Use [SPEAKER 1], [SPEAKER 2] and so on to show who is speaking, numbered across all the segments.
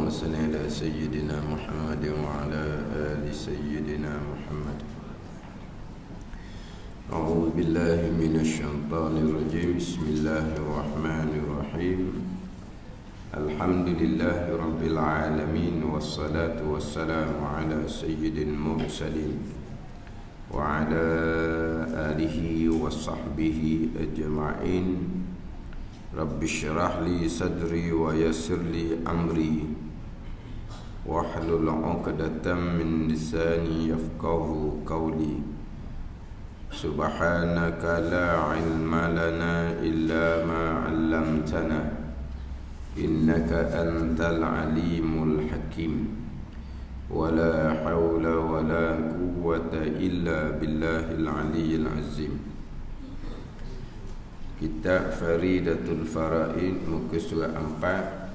[SPEAKER 1] صل على سيدنا محمد وعلى آل سيدنا محمد. أعوذ بالله من الشيطان الرجيم. بسم الله الرحمن الرحيم. الحمد لله رب العالمين، والصلاة والسلام على سيد المرسلين وعلى آله وصحبه أجمعين. رب اشرح لي صدري ويسر لي أمري واحلل عقدة من لساني يفقه قولي. سبحانك لا علم لنا إلا ما علمتنا إنك أنت العليم الحكيم. ولا حول ولا قوة إلا بالله العلي العظيم. Kitab Faridatul Faraid, muka surat 4,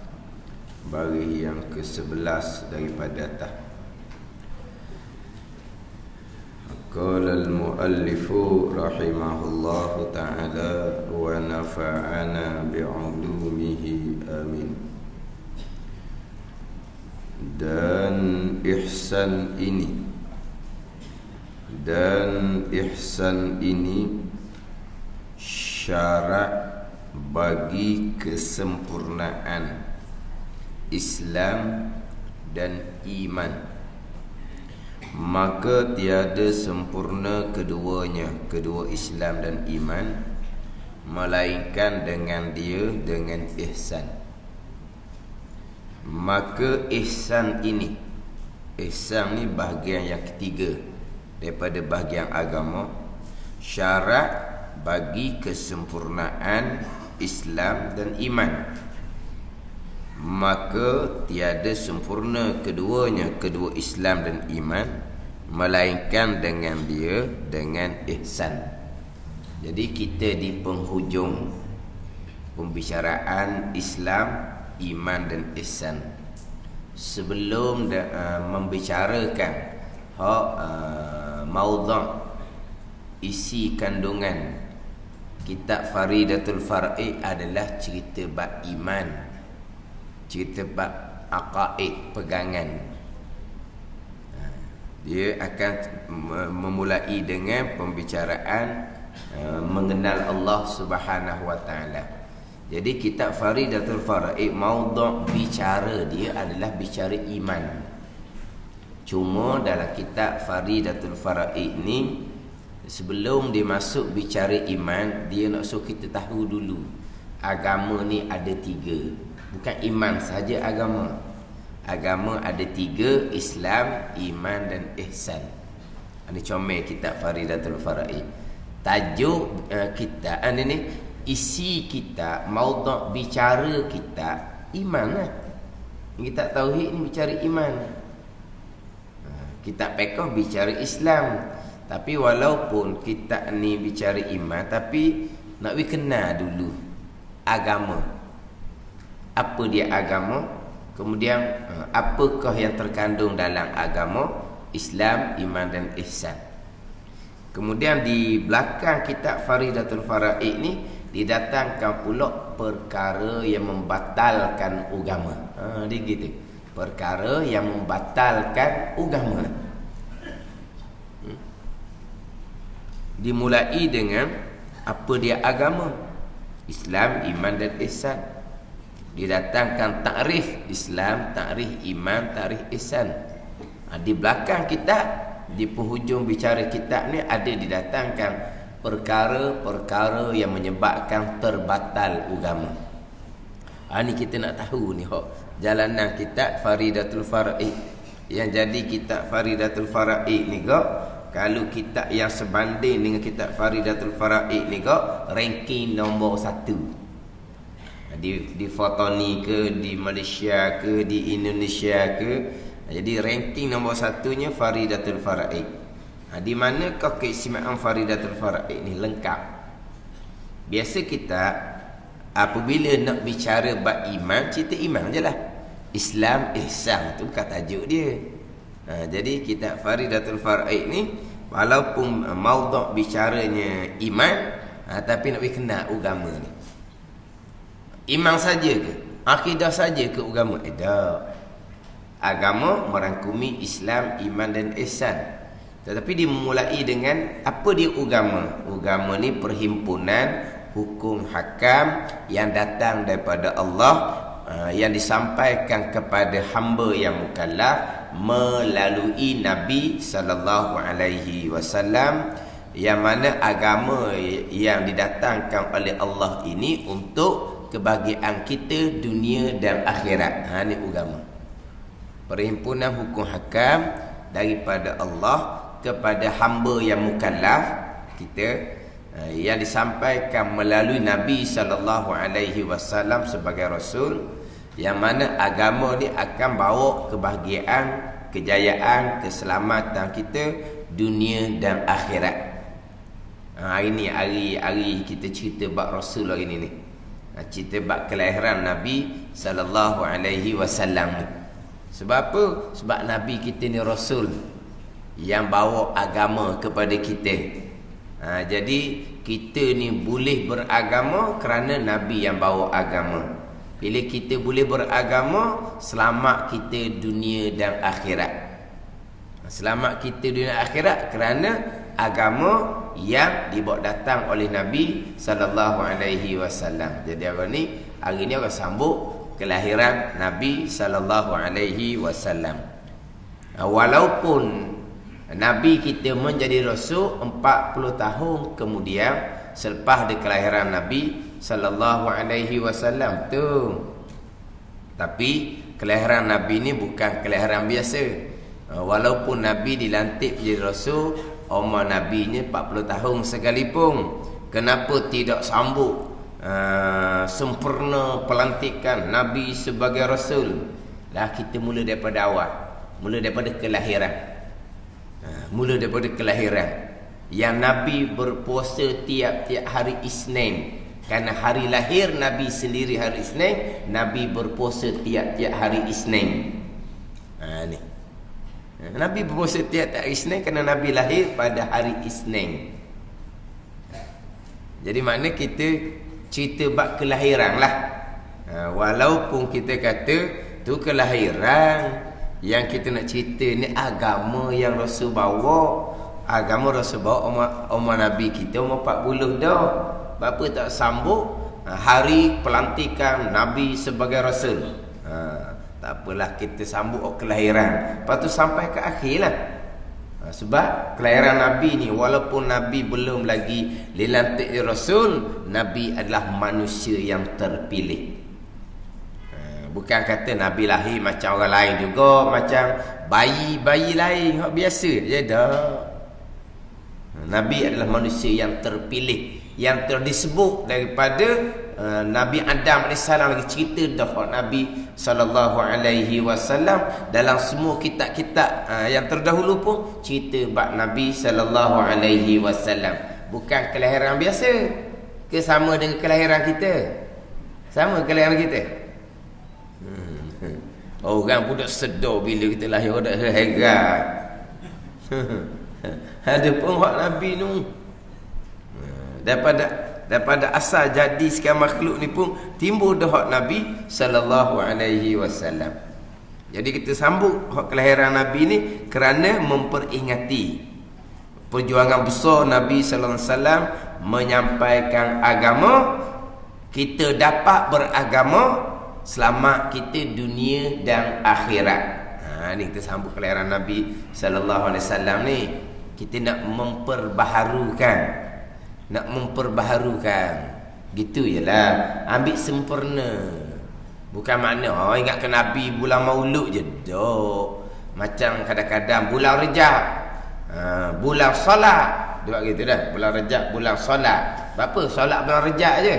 [SPEAKER 1] baris yang ke-11 daripada atas. Qala al-muallifu rahimahullahu ta'ala wa nafa'ana bi'ulumihi amin. Dan ihsan ini syarat bagi kesempurnaan Islam dan iman, maka tiada sempurna keduanya, kedua Islam dan iman, melainkan dengan dia dengan ihsan. Maka ihsan ni bahagian yang ketiga daripada bahagian agama, syarat bagi kesempurnaan Islam dan iman, maka tiada sempurna keduanya, kedua Islam dan iman, melainkan dengan dia dengan ihsan. Jadi kita di penghujung pembicaraan Islam, iman dan ihsan. Sebelum membicarakan maudhu' isi kandungan kitab Faridatul Faraid adalah cerita bab iman, cerita bab aqaid, pegangan. Dia akan memulai dengan pembicaraan mengenal Allah Subhanahu wa taala. Jadi kitab Faridatul Faraid, maudhu' bicara dia adalah bicara iman. Cuma dalam kitab Faridatul Faraid ni, sebelum dia masuk bicara iman, dia nak suruh kita tahu dulu agama ni ada tiga. Bukan iman saja agama. Agama ada tiga: Islam, iman dan ihsan. Ini comel kitab Faridatul Faraid. Tajuk kita ni, isi kita, maudhu' bicara kita iman lah. Kitab tauhid ni bicara iman. Kitab fiqh bicara Islam. Tapi walaupun kita ni bicara iman, tapi nak kenal dulu agama. Apa dia agama? Kemudian apakah yang terkandung dalam agama Islam, iman dan ihsan. Kemudian di belakang kitab Faridatul Faraid ni didatangkan pula perkara yang membatalkan agama. Dia gitu. Perkara yang membatalkan agama. Dimulai dengan apa dia agama, Islam, iman dan ihsan. Didatangkan takrif Islam, takrif iman, takrif ihsan. Di belakang kitab, di penghujung bicara kitab ni ada didatangkan perkara-perkara yang menyebabkan terbatal agama. Ni kita nak tahu ni jalanan kitab Faridatul Faraid. Yang jadi kitab Faridatul Faraid ni kalau kitab yang sebanding dengan kitab Faridatul Faraid ni ranking nombor 1 di Fotoni ke, di Malaysia ke, di Indonesia ke. Jadi ranking nombor 1-nya Faridatul Faraid. Di manakah keistimewaan Faridatul Faraid ni? Lengkap. Biasa kita apabila nak bicara bab iman, cerita iman je lah. Islam, ihsan, tu bukan tajuk dia. Jadi kitab Faridatul Faraid ni walaupun maudhu' bicaranya iman, tapi nak kenal agama ni. Iman saja ke? Akidah saja ke agama? Tak. agama merangkumi Islam, iman dan ihsan. Tetapi dimulai dengan apa dia agama? Agama ni perhimpunan hukum hakam yang datang daripada Allah, yang disampaikan kepada hamba yang mukallaf melalui Nabi sallallahu alaihi wasallam, yang mana agama yang didatangkan oleh Allah ini untuk kebahagiaan kita dunia dan akhirat. Ini agama. Perhimpunan hukum hakam daripada Allah kepada hamba yang mukallaf kita, yang disampaikan melalui Nabi sallallahu alaihi wasallam sebagai rasul, yang mana agama ni akan bawa kebahagiaan, kejayaan, keselamatan kita dunia dan akhirat. Hari ni hari kita cerita bab rasul hari ni. Cerita bab kelahiran Nabi sallallahu alaihi wasallam. Sebab apa? Sebab Nabi kita ni rasul yang bawa agama kepada kita. Jadi kita ni boleh beragama kerana Nabi yang bawa agama. Bila kita boleh beragama, selamat kita dunia dan akhirat. Selamat kita dunia dan akhirat kerana agama yang dibawa datang oleh Nabi sallallahu alaihi wasallam. Jadi hari ni orang sambut kelahiran Nabi sallallahu alaihi wasallam. Walaupun Nabi kita menjadi rasul 40 tahun kemudian selepas dari kelahiran Nabi sallallahu alaihi wasallam tu. Tapi kelahiran Nabi ni bukan kelahiran biasa. Walaupun Nabi dilantik menjadi rasul, umur Nabi ni 40 tahun sekalipun, kenapa tidak sambut sempurna pelantikan Nabi sebagai rasul? Lah kita mula daripada awal, mula daripada kelahiran. Mula daripada kelahiran yang Nabi berpuasa tiap-tiap hari Isnin. Kerana hari lahir Nabi sendiri hari Isnin, Nabi berpuasa tiap-tiap hari Isnin. Ni Nabi berpuasa tiap-tiap hari Isnin kerana Nabi lahir pada hari Isnin. Jadi makna kita cerita bab kelahiran lah. Walaupun kita kata tu kelahiran, yang kita nak cerita ni agama yang Rasul bawa. Agama Rasul bawa umur Nabi kita umur 40 dah. Bapa tak sambut hari pelantikan Nabi sebagai Rasul. Tak apalah, kita sambut kelahiran. Lepas tu sampai ke akhir lah. Sebab kelahiran Nabi ni, walaupun Nabi belum lagi dilantik Rasul, Nabi adalah manusia yang terpilih. Bukan kata Nabi lahir macam orang lain juga, macam bayi lain hak biasa je dah. Nabi adalah manusia yang terpilih, yang disebut daripada Nabi Adam AS lagi cerita dah Nabi sallallahu alaihi wasallam dalam semua kitab-kitab yang terdahulu pun cerita bab Nabi sallallahu alaihi wasallam. Bukan kelahiran biasa. Ke sama dengan kelahiran kita? Sama kelahiran kita? Orang pun dah sedar bila kita lahir, dah heran. Ada pun hak Nabi tu. Daripada asal jadi sekian makhluk ni pun timbul dah hak Nabi sallallahu alaihi wasallam. Jadi kita sambut hak kelahiran Nabi ni kerana memperingati perjuangan besar Nabi sallallahu alaihi wasallam menyampaikan agama. Kita dapat beragama, selamat kita dunia dan akhirat. Ni kita sambut kelahiran Nabi sallallahu alaihi wasallam ni. Kita nak memperbaharukan. Gitu jelah. Ambil sempurna. Bukan makna ingatkan Nabi bulan Maulud je. Dok. Macam kadang-kadang bulan Rejab, bulan solat. Dia buat gitu dah. Bulan Rejab, bulan solat. Berapa solat bulan Rejab je?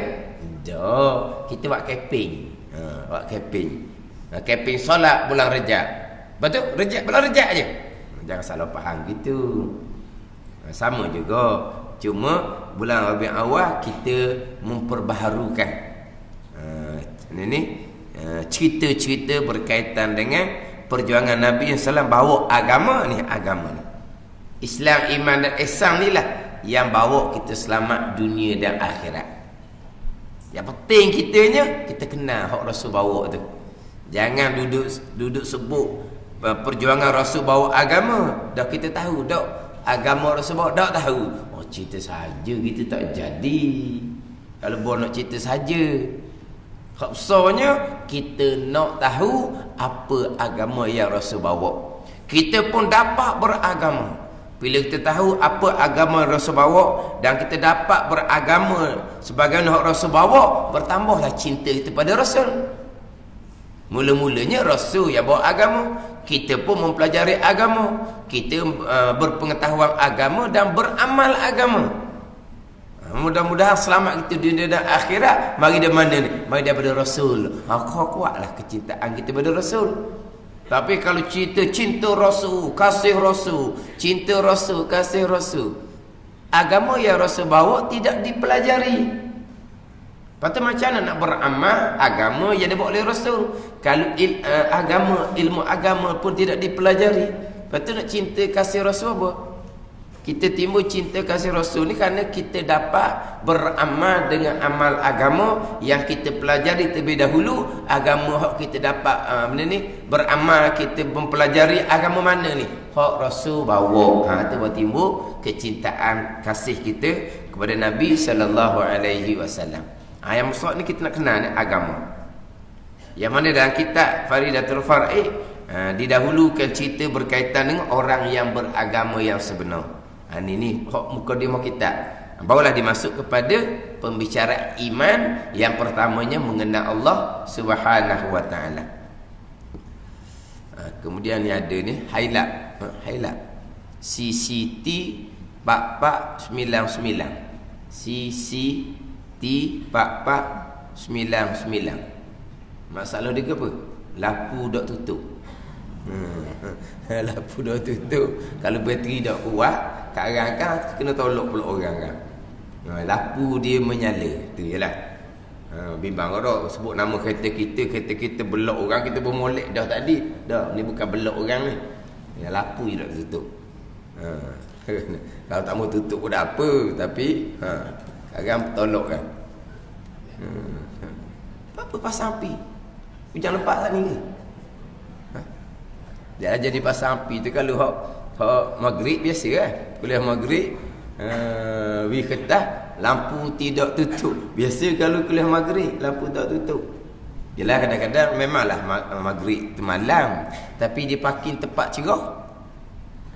[SPEAKER 1] Dok. Kita buat camping. Buat camping. Camping solat bulan Rejab. Betul? Bulan Rejab je. Jangan salah faham gitu. Sama juga. Cuma bulan Rabiul Awal kita memperbaharukan. Ini cerita-cerita berkaitan dengan perjuangan Nabi SAW bawa agama ni. Islam, iman dan ihsan ni lah yang bawa kita selamat dunia dan akhirat. Yang penting kita kenal hak Rasul bawa tu. Jangan duduk sebut perjuangan Rasul bawa agama, dah kita tahu dak agama Rasul bawa, dak tahu. Oh, cerita saja kita tak jadi. Kalau nak cerita saja. Hak besarnya kita nak tahu apa agama yang Rasul bawa. Kita pun dapat beragama. Bila kita tahu apa agama Rasul bawa dan kita dapat beragama sebagaimana Rasul bawa, bertambahlah cinta kita pada Rasul. Mula-mulanya Rasul yang bawa agama, kita pun mempelajari agama, kita berpengetahuan agama dan beramal agama. Mudah-mudahan selamat kita dunia dan akhirat. Mari dari mana ni? Mari daripada Rasul. Kuatlah kecintaan kita pada Rasul. Tapi kalau cinta Rasul, kasih Rasul, cinta Rasul, kasih Rasul, agama yang Rasul bawa tidak dipelajari. Lepas macam mana nak beramal agama yang dibawa oleh Rasul? Kalau ilmu agama pun tidak dipelajari. Lepas tu nak cinta kasih Rasul apa? Kita timbul cinta kasih Rasul ni kerana kita dapat beramal dengan amal agama yang kita pelajari terlebih dahulu. Agama hak kita dapat beramal, kita mempelajari agama mana ni? Hak Rasul bawa. Itu timbul kecintaan kasih kita kepada Nabi SAW. Yang besar ni kita nak kenal ni agama. Yang mana dalam kitab Faridatul Far'i didahulukan cerita berkaitan dengan orang yang beragama yang sebenar. Ini mukadimah kitab. Barulah dimasuk kepada pembicaraan iman yang pertamanya mengenal Allah Subhanahu wa taala. Kemudian ni ada ni highlight. CCT 4499. CCT 4499. Masalah dia apa? Lampu dak tutup. Lampu dah tutup. Kalau bateri dah kuat, sekarang kan kena tolak pula orang kan. Lampu dia menyala. Tu jelah. Bimbang dah sebut nama kereta kita belok orang, kita bermolek dah tadi. Dah, ni bukan belok orang ni. Ya, lampu je dah tutup. Kalau tak mau tutup pun dah apa, tapi sekarang tolak kan. Apa pasang api? Hujan lepas tak ni ke? Dia jadi pasang api tu kalau hak maghrib biasa kan. Kuliah maghrib kertas lampu tidak tutup. Biasa kalau kuliah maghrib lampu tak tutup. Jelah kadang-kadang memanglah maghrib tu malam, tapi dia parking tempat cerah.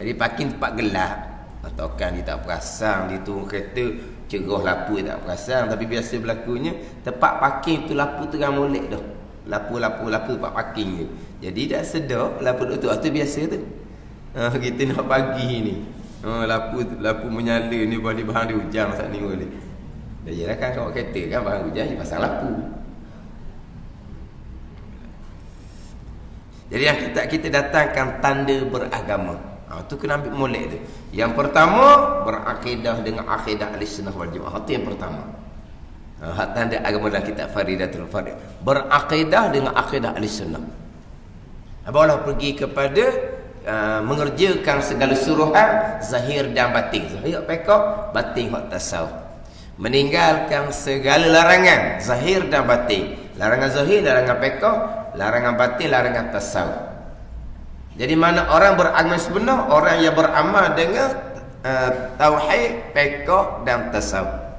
[SPEAKER 1] Jadi parking tempat gelap. Atau kan dia tak perasan, dia turun kereta cerah lampu dia tak perasan, tapi biasa berlakunya tempat parking tu lampu terang molek dah. Lampu tempat parking je. Jadi dah sedar lampu tu biasa tu. Kita nak pagi ni. Lampu menyala ni boleh bahan dia hujan saat ni boleh. Dah jelah kan kalau kereta kan bahan hujan dia pasang lampu. Jadi yang kita datangkan tanda beragama. Tu kena ambil molek tu. Yang pertama berakidah dengan akidah Ahlussunnah wal Jamaah. Itu yang pertama. Hak tanda agama dalam kitab Faridatul Far'i. Berakidah dengan akidah Ahlussunnah. Barulah pergi kepada mengerjakan segala suruhan zahir dan batin. Zahir pekak, batin hak tasawuf. Meninggalkan segala larangan zahir dan batin. Larangan zahir, larangan pekak, larangan batin, larangan tasawuf. Jadi mana orang beragama sebenar? Orang yang beramal dengan tauhid, pekak dan tasawuf.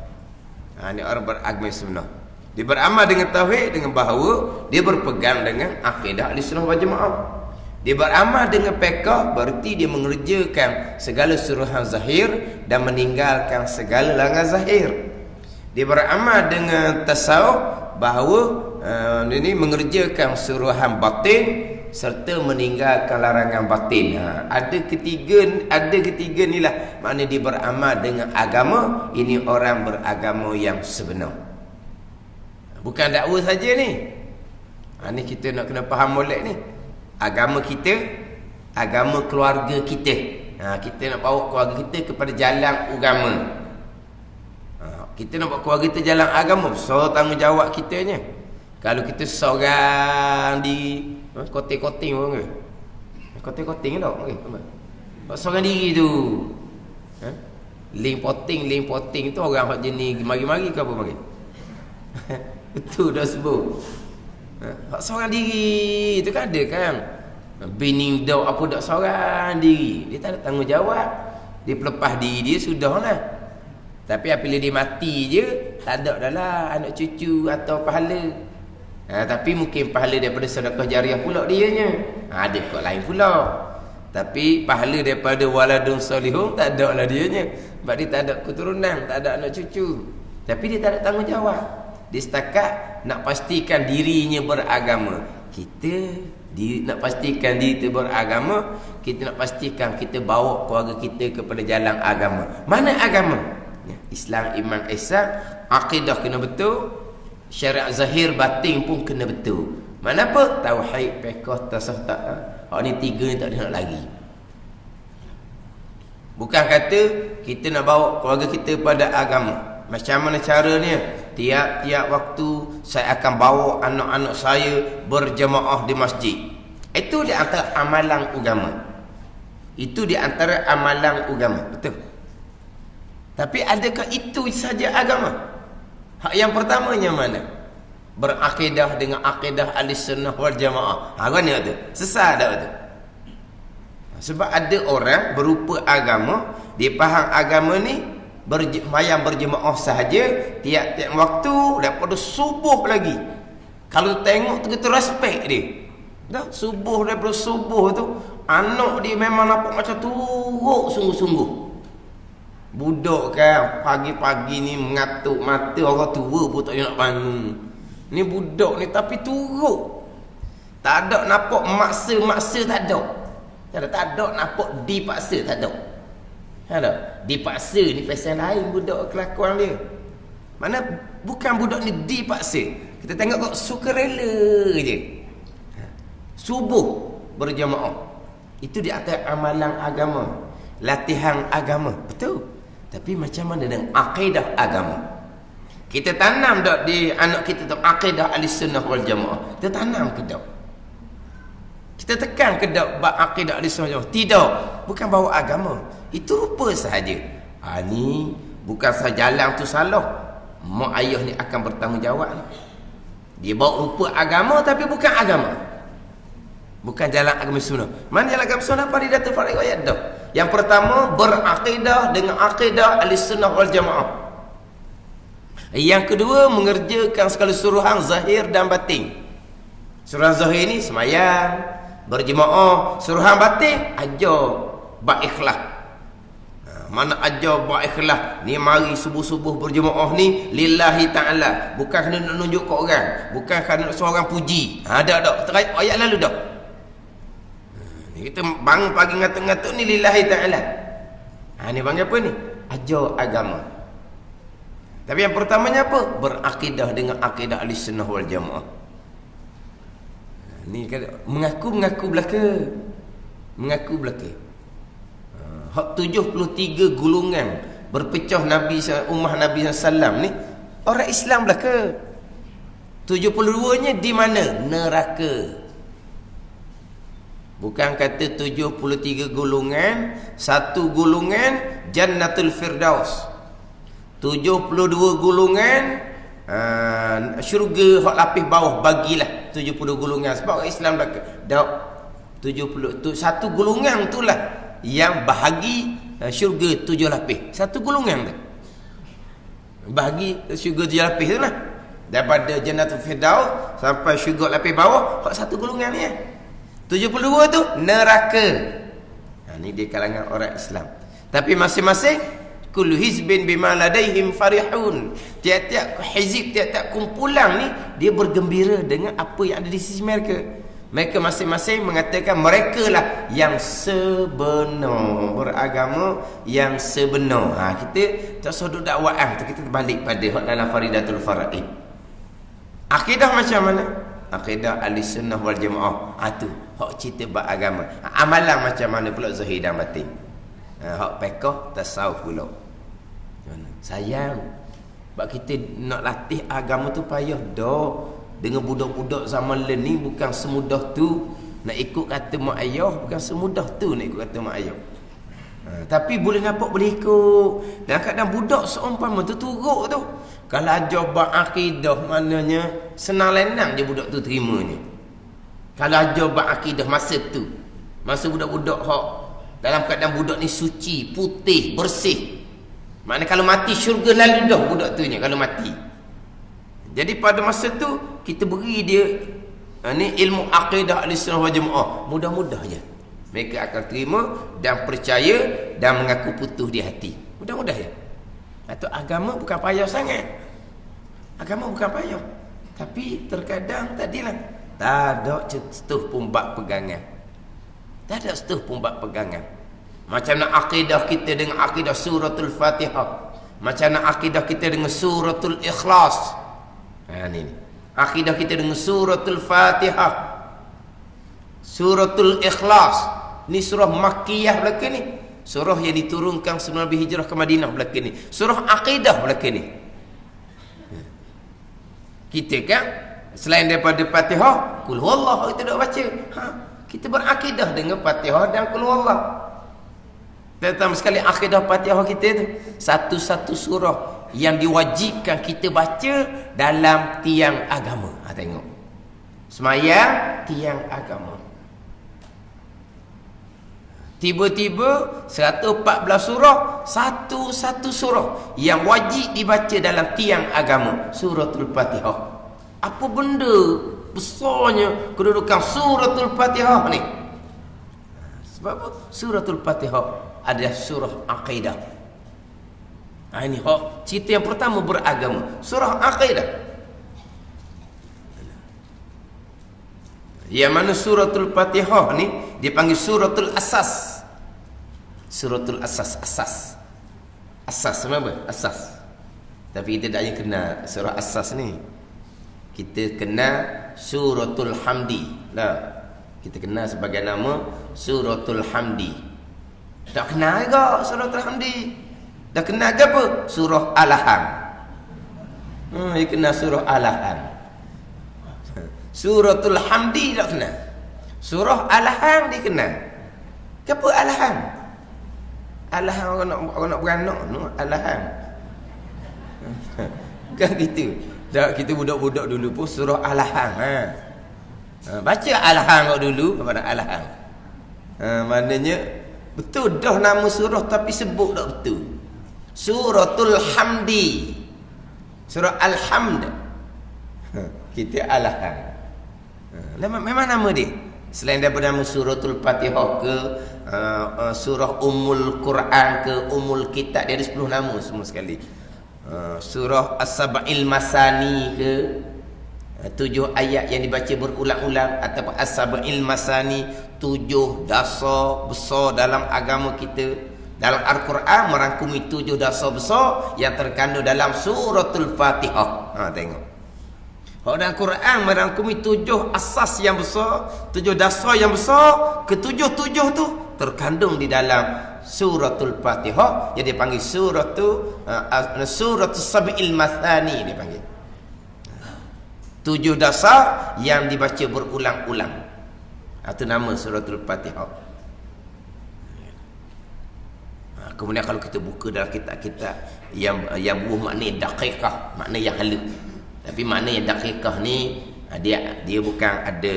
[SPEAKER 1] Ini orang beragama sebenar. Dia beramal dengan tauhid dengan bahawa dia berpegang dengan akidah Ahlussunnah wal Jamaah. Dia beramal dengan pekah berarti dia mengerjakan segala suruhan zahir dan meninggalkan segala larangan zahir. Dia beramal dengan tasawuf bahawa ini mengerjakan suruhan batin serta meninggalkan larangan batin. Ada ketiga ni lah. Maknanya dia beramal dengan agama. Ini orang beragama yang sebenar. Bukan dakwah saja ni. Ni kita nak kena faham molek ni. Agama kita, agama keluarga kita. Kita nak bawa keluarga kita kepada jalan agama. Kita nak bawa keluarga kita jalan agama. So tanggungjawab kitanya. Kalau kita seorang di koting-koting orang ke? Koting-koting tak? Seorang diri tu. Link potting tu orang hak jenis mari-mari ke apa mari? Itu dah sebut. Hak seorang diri tu kan ada kan. Bini dah apa dak seorang diri. Dia tak ada tanggungjawab. Dia pelepah diri dia sudahlah. Tapi apabila dia mati je, tak ada dah lah anak cucu atau pahala. Tapi mungkin pahala daripada sedekah jariah pula dianya. Ada kot lain pula. Tapi pahala daripada waladun salihun tak ada lah dianya. Sebab dia tak ada keturunan, tak ada anak cucu. Tapi dia tak ada tanggungjawab. Dia setakat nak pastikan dirinya beragama. Kita nak pastikan diri kita beragama. Kita nak pastikan kita bawa keluarga kita kepada jalan agama. Mana agama? Islam, iman, ihsan. Akidah kena betul. Syariat zahir, batin pun kena betul. Mana apa? Tauhid, fiqh, tasawuf. Ni tiga ni tak ada nak lagi. Bukan kata kita nak bawa keluarga kita pada agama. Macam mana caranya? Tiap-tiap waktu saya akan bawa anak-anak saya berjemaah di masjid. Itu di antara amalan agama. Itu di antara amalan agama. Betul. Tapi adakah itu saja agama? Hak yang pertamanya mana? Berakidah dengan akidah Ahlussunnah wal Jamaah. Kan ni tu. Sesat dah tu. Sebab ada orang berupa agama, dia faham agama ni mayang berjemaah sahaja tiap-tiap waktu daripada subuh lagi. Kalau tengok tu kita respect dia. Dah subuh, daripada subuh tu anak dia memang nampak macam turuk sungguh-sungguh. Budak kan pagi-pagi ni mengatuk mata orang tua pun tak nak bangun. Ni budak ni tapi turuk. Tak ada nampak maksa-maksa, tak ada. Tak ada nampak dipaksa, tak ada. Ada. Dipaksa ni pasal lain budak kelakuan dia. Mana bukan budak ni dipaksa. Kita tengok kok sukarela je. Subuh berjemaah. Itu di atas amalan agama. Latihan agama. Betul. Tapi macam mana dengan akidah agama? Kita tanam tak di anak kita tu akidah Ahlussunnah wal Jamaah? Kita tanam ke tak? Kita tekan ke tak bab akidah Ahlussunnah wal Jamaah? Tidak. Bukan bawa agama. Itu rupa sahaja. Ni bukan sahaja jalan tu salah. Mak ayah ni akan bertanggungjawab. Dia bawa rupa agama tapi bukan agama. Bukan jalan agama sunnah. Mana jalan agama sunnah? Faridatul fardhiyah dah. Yang pertama, berakidah dengan akidah Ahlussunnah wal Jamaah. Yang kedua, mengerjakan segala suruhan zahir dan batin. Suruhan zahir ni semayang, berjemaah. Suruhan batin, ajar berikhlas. Mana ajar berikhlas? Ni mari subuh-subuh berjemaah ni lillahi ta'ala. Bukan kerana nak nunjuk ke orang. Bukan kerana nak seorang puji. Ada. Terkait ayat lalu dah. Kita bangun pagi ngatuk-ngatuk ni lillahi ta'ala. Ni panggil apa ni? Ajar agama. Tapi yang pertamanya apa? Berakidah dengan akidah Ahlussunnah wal Jamaah. Ni kan mengaku belaka. Mengaku belaka. Hak 73 golongan berpecah ummah Nabi sallallahu ni orang Islam belaka. 72-nya di mana? Neraka. Bukan kata 73 golongan, satu golongan Jannatul Firdaus. 72 golongan syurga hak lapis bawah bagilah 70 golongan sebab orang Islam belaka. Dak 70 tu satu golongan itulah yang bahagi syurga 7 lapis. Satu golongan tu. Bahagi syurga 7 lapis tu lah. Daripada Jannatul Firdaus sampai syurga lapis bawah hak satu golongan ni. 72 tu neraka. Ni dia kalangan orang Islam. Tapi masing-masing kullu hizbin bima ladaihim farihun. Tiap-tiap hizib, tiap-tiap kumpulan ni dia bergembira dengan apa yang ada di sisi mereka. Mereka masing-masing mengatakan mereka lah yang sebenar, beragama yang sebenar. Kita tak sodok dakwaan tu, kita balik pada hak dalam Faridatul Faraid. Akidah macam mana? Akidah Ahlussunnah wal Jamaah. Tu hak cerita bab agama. Amalan macam mana pula zahir dan batin. Hak fiqh tasawuf pula. Sayang. Sebab kita nak latih agama tu payah dah. Dengan budak-budak zaman ni bukan semudah tu nak ikut kata mak ayah, bukan semudah tu nak ikut kata mak ayah. Tapi boleh nampak boleh ikut. Dan kadang budak seumpama tu turuk tu. Kalau ajar bab akidah maknanya senang lenang je budak tu terimanya. Kalau ajar berakidah masa tu, masa budak-budak hak dalam keadaan budak ni suci, putih, bersih. Maknanya kalau mati syurga lalu dah budak tu nya kalau mati. Jadi pada masa tu kita beri dia ni ilmu akidah Ahlussunnah wal Jamaah. Mudah-mudah je mereka akan terima dan percaya dan mengaku putus di hati. Mudah-mudah je. Atau agama bukan payah sangat. Agama bukan payah. Tapi terkadang tadilah tak ada setuh pun bab pegangan. Tak ada setuh pun bab pegangan. Macam mana akidah kita dengan akidah suratul Fatihah. Macam mana akidah kita dengan suratul Ikhlas. Ni. Akidah kita dengan suratul Fatihah. Suratul Ikhlas. Ni surah Makkiyah belaka ni. Surah yang diturunkan sebelum Nabi hijrah ke Madinah belaka ni. Surah akidah belaka ni. Kita kan selain daripada Fatihah, Qul huwallahu kita dah baca. Kita berakidah dengan Fatihah dan Qul huwallah. Pertama sekali akidah Fatihah kita tu satu-satu surah yang diwajibkan kita baca dalam tiang agama. Tengok. Semayang tiang agama. Tiba-tiba 114 surah, satu-satu surah yang wajib dibaca dalam tiang agama, suratul Fatihah. Apa benda besarnya kedudukan suratul Fatihah ni? Sebab apa? Suratul Fatihah adalah surah akidah. Ini cerita yang pertama beragama, surah akidah. Yang mana suratul Fatihah ni dipanggil suratul asas. Suratul asas, asas. Asas apa? Asas. Tapi kita tak hanya kenal surah asas ni. Kita kenal suratul hamdi. Lah. Kita kenal sebagai nama suratul hamdi. Tak kenal ke suratul hamdi? Dah kenal ke apa? Surah Al-Laham. Dia kenal surah Al-Laham. Suratul Hamdi tak kenal. Surah Al-Laham dia kenal. Apa Al-Laham? Al-Laham orang nak beranak no? Al-Laham. Kan gitu. Dah kita budak-budak dulu pun surah Al-Laham. Baca Al-Laham dulu kepada Al-Laham. Maknanya betul dah nama surah tapi sebut tak betul. Suratul Hamdi. Surah Al-Hamd. Kita Al-Laham. Memang nama dia. Selain daripada nama suratul Fatihah ke surah Ummul Quran ke Ummul Kitab, dia ada 10 nama semua sekali. Surah As-Sab'il Masani ke 7 ayat yang dibaca berulang-ulang, ataupun As-Sab'il Masani 7 dasar besar dalam agama kita. Dalam Al-Quran merangkumi 7 dasar besar yang terkandung dalam suratul Fatihah. Tengok. Kalau dalam Quran merangkumi 7 asas yang besar, 7 dasar yang besar, ke-7 tu terkandung di dalam suratul Fatihah, yang dipanggil suratul Sab'il Masani dia panggil. 7 dasar yang dibaca berulang-ulang. Itu nama suratul Fatihah. Kemudian kalau kita buka dalam kitab-kitab yang buah makna daqiqah, makna yang halus. Tapi makna yang daqiqah ni dia bukan ada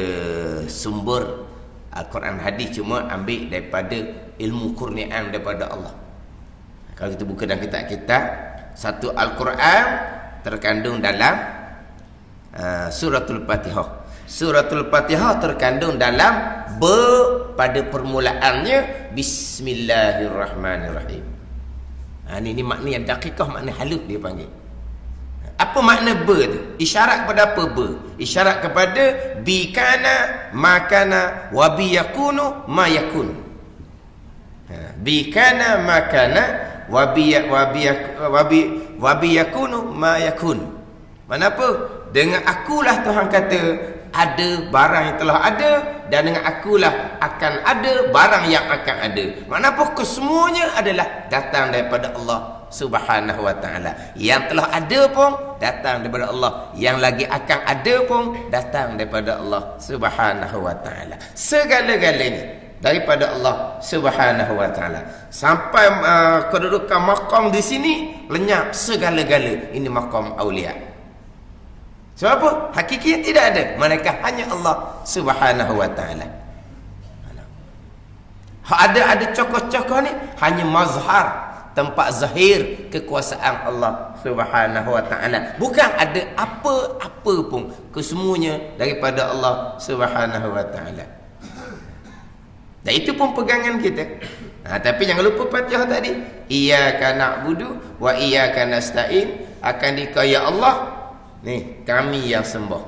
[SPEAKER 1] sumber Al-Quran hadis, cuma ambil daripada ilmu kurniaan daripada Allah. Kalau kita buka dalam kitab-kitab, satu Al-Quran terkandung dalam suratul Fatihah. Suratul Fatihah terkandung dalam pada permulaannya Bismillahirrahmanirrahim. Ini makna yang daqiqah, makna halus dia panggil. Apa makna ber tu? Isyarat kepada apa ber? Isyarat kepada bi kana ma kana wa bi yakunu ma yakun. Bi kana ma kana wa bi yakunu ma yakun. Mana apa? Dengan akulah Tuhan kata ada barang yang telah ada, dan dengan akulah akan ada barang yang akan ada. Mana apa? Kesemuanya adalah datang daripada Allah Subhanahu wa ta'ala. Yang telah ada pun datang daripada Allah, yang lagi akan ada pun datang daripada Allah Subhanahu wa ta'ala. Segala-galanya daripada Allah Subhanahu wa ta'ala. Sampai kedudukan maqam di sini lenyap segala-gala. Ini maqam aulia. Sebab apa? Hakikinya tidak ada. Melainkan hanya Allah Subhanahu wa ta'ala. Ada cokoh-cokoh ni hanya mazhar, tempat zahir kekuasaan Allah Subhanahu wa ta'ala. Bukan ada apa-apa pun, kesemuanya daripada Allah Subhanahu wa ta'ala. Dan itu pun pegangan kita. Tapi jangan lupa Fatihah tadi. Iyyaka na'budu wa iyyaka nasta'in. Akan dikaya Allah, ni kami yang sembah.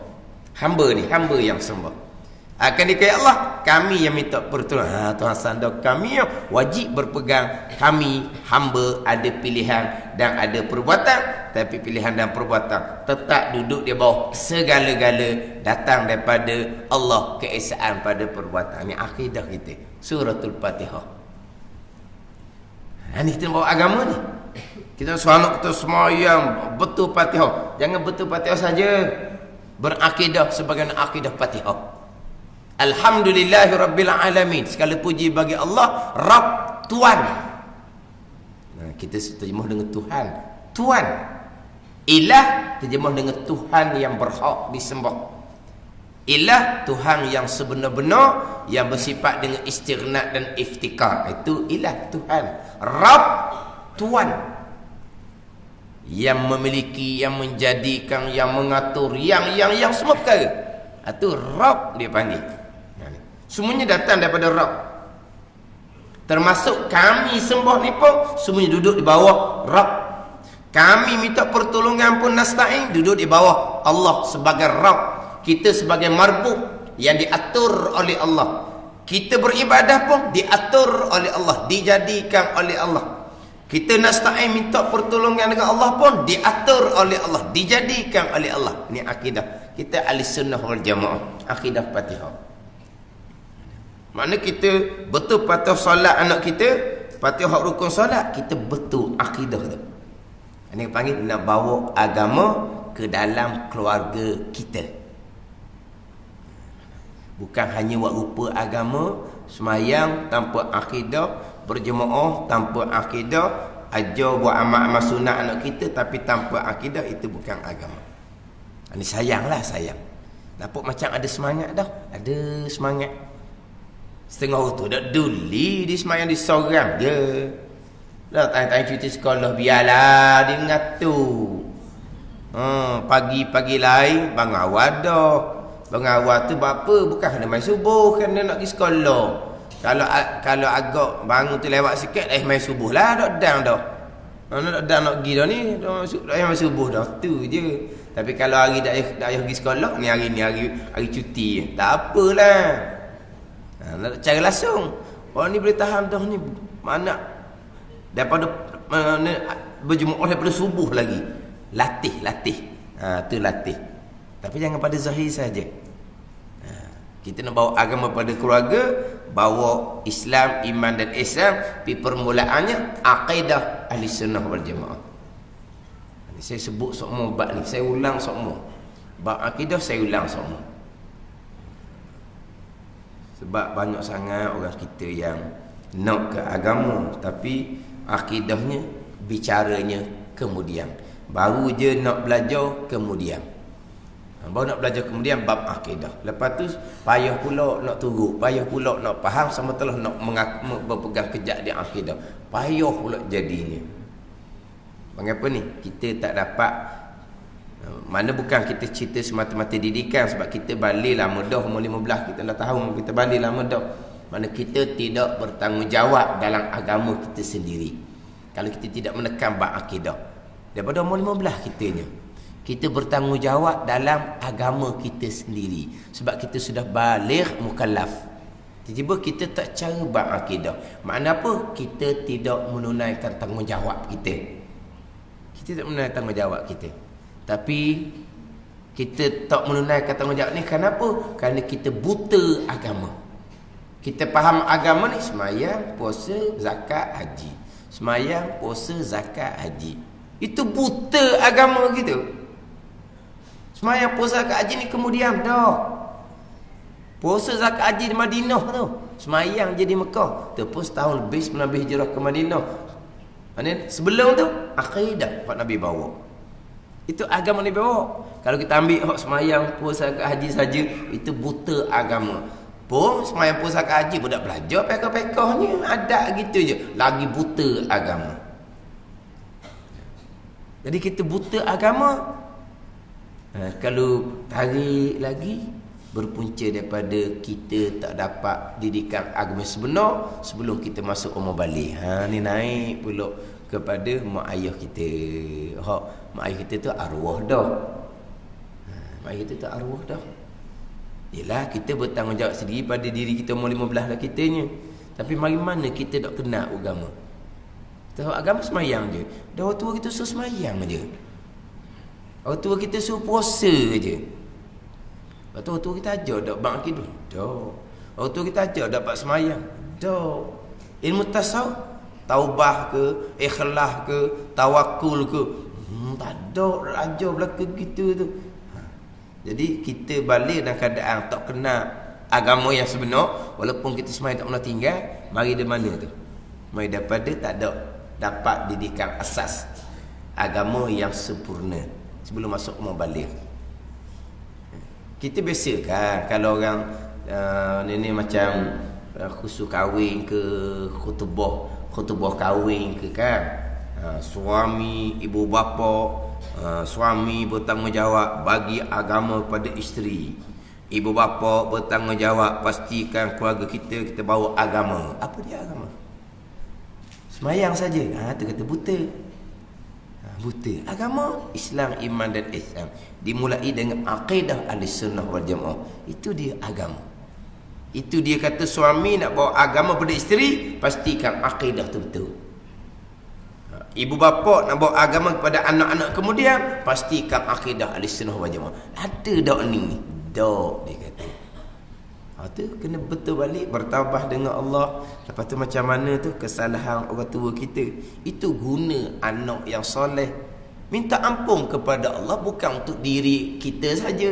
[SPEAKER 1] Hamba yang sembah. Akan dikaya Allah, kami yang minta pertolongan. Tuhan sandar kami yang wajib berpegang. Kami hamba ada pilihan dan ada perbuatan, tapi pilihan dan perbuatan tetap duduk di bawah segala-gala datang daripada Allah, keesaan pada perbuatan. Ini akidah kita. Suratul Fatihah. Ini kita bawa agama ni. Kita seronok, kita semayang betul Fatihah. Jangan betul Fatihah saja, berakidah sebagaimana akidah Fatihah. Alhamdulillahirabbil alamin. Segala puji bagi Allah, Rabb, Tuhan. Kita terjemah dengan Tuhan. Tuhan. Ilah terjemah dengan Tuhan yang berhak disembah. Ilah, Tuhan yang sebenar-benar, yang bersifat dengan istighna dan iftikar. Itu ilah, Tuhan. Rabb, Tuhan. Yang memiliki, yang menjadikan, yang mengatur, yang semua perkara. Itu Rabb dia panggil. Semuanya datang daripada Rabb. Termasuk kami sembah ni pun semuanya duduk di bawah Rabb. Kami minta pertolongan pun nasta'in, duduk di bawah Allah sebagai Rabb. Kita sebagai marbuk yang diatur oleh Allah. Kita beribadah pun diatur oleh Allah, dijadikan oleh Allah. Kita nasta'in, minta pertolongan dengan Allah pun diatur oleh Allah, dijadikan oleh Allah. Ini akidah kita ahli sunnah wal jamaah, akidah Fatihah. Makna kita betul Fatihah solat anak kita, Fatihah rukun solat, kita betul akidah tu. Ini panggil nak bawa agama ke dalam keluarga kita. Bukan hanya buat rupa agama, semayang tanpa akidah, berjemaah tanpa akidah, ajar buat amal-amal sunat anak kita tapi tanpa akidah, itu bukan agama. Ini sayanglah, sayang. Nampak macam ada semangat dah, ada semangat. Setengah tu dah duli di semayang di seorang je. Dah tanya-tanya cuti sekolah, biarlah dia ngatur. Pagi-pagi lain bang awal dah. Bang awal tu berapa? Bukan kena main subuh, kena nak pergi sekolah. Kalau agak bangun tu lewat sikit, main subuh lah, dah dang dah. Nak pergi dah ni, dah main subuh dah. Tu je. Tapi kalau hari dah pergi sekolah, ni hari cuti. Tak apalah. Nak cara langsung. Orang ni boleh tahan dah ni. Mana daripada berjemaah daripada subuh lagi. Latih. Tu latih. Tapi jangan pada zahir saja. Kita nak bawa agama pada keluarga, bawa Islam, iman dan ihsan, tapi permulaannya akidah ahli sunnah wal jamaah. Saya sebut semua bab ni, saya ulang semua. Bab akidah saya ulang semua. Sebab banyak sangat orang kita yang nak ke agama tapi akidahnya, bicaranya kemudian. Baru je nak belajar kemudian. Baru nak belajar kemudian bab akidah. Lepas tu payah pula nak turut, payah pula nak faham, sama telah nak berpegang kejak di akidah. Payah pula jadinya. Mengapa ni? Kita tak dapat, mana bukan kita cerita semata-mata didikan, sebab kita balik lama dah, umur 15 kita dah tahu kita balik lama dah. Mana kita tidak bertanggungjawab dalam agama kita sendiri. Kalau kita tidak menekan bab akidah daripada umur 15 kitanya, kita bertanggungjawab dalam agama kita sendiri. Sebab kita sudah baligh mukallaf. Tiba-tiba kita tak cara bab akidah. Makna apa? Kita tidak menunaikan tanggungjawab kita. Kita tak menunaikan tanggungjawab kita. Tapi kita tak menunaikan tanggungjawab ni kenapa? Kerana kita buta agama. Kita faham agama ni sembahyang, puasa, zakat, haji. Sembahyang, puasa, zakat, haji. Itu buta agama kita. Sembahyang, puasa, zakat, haji ni kemudian dah. Puasa, zakat, haji di Madinah tu. Sembahyang je di Mekah. Tu pun setahun lebih sebelum Nabi hijrah ke Madinah. Sebelum tu akidah Pak Nabi bawa. Itu agama ni bawa. Kalau kita ambil hak semayang, puasa, haji saja, itu buta agama. Pun semayang, puasa, haji pun tak belajar pekah-pekahnya, ada gitu je. Lagi buta agama. Jadi kita buta agama. Kalau tarik lagi, berpunca daripada kita tak dapat didikan agama sebenar sebelum kita masuk umur balik. Ni naik pula kepada mak ayah kita. Mak ayah kita tu arwah dah. Mak ayah kita tu arwah dah. Yelah, kita bertanggungjawab sendiri pada diri kita umur 15 lah kitanya. Tapi mari mana kita tak kenal agama? Tahu agama semayang je. Dah orang tua kita suruh semayang je. Orang tua kita suruh puasa je. Lepas tu orang tua kita ajar tak bang akidah? Dah. Orang tua kita ajar dapat semayang? Dah. Ilmu tasawuf, taubah ke, ikhlas ke, tawakul ke, tak ada ajar belaka gitu tu. Jadi kita balik dalam keadaan tak kenal agama yang sebenar, walaupun kita semayang tak pernah tinggal. Mari dari mana tu? Mari daripada tak ada dapat didikan asas agama yang sempurna sebelum masuk umur balik. Kita biasa kan kalau orang ni macam khusus kahwin ke, khutbah kahwin ke kan, suami, ibu bapa, suami bertanggungjawab bagi agama kepada isteri, ibu bapa bertanggungjawab pastikan keluarga kita bawa agama. Apa dia agama? Semayang saja. Tu kata buta. Buta. Agama Islam, iman dan ihsan dimulai dengan akidah Ahlussunnah wal Jamaah. Itu dia agama. Itu dia kata suami nak bawa agama pada isteri, pastikan akidah tu betul. Ibu bapa nak bawa agama kepada anak-anak kemudian, pastikan akidah Ahlussunnah wal Jamaah. Ada tak ni? Tak, dia kata. Tu kena betul balik, bertaubat dengan Allah. Lepas tu macam mana tu kesalahan orang tua kita, itu guna anak yang soleh minta ampun kepada Allah, bukan untuk diri kita saja.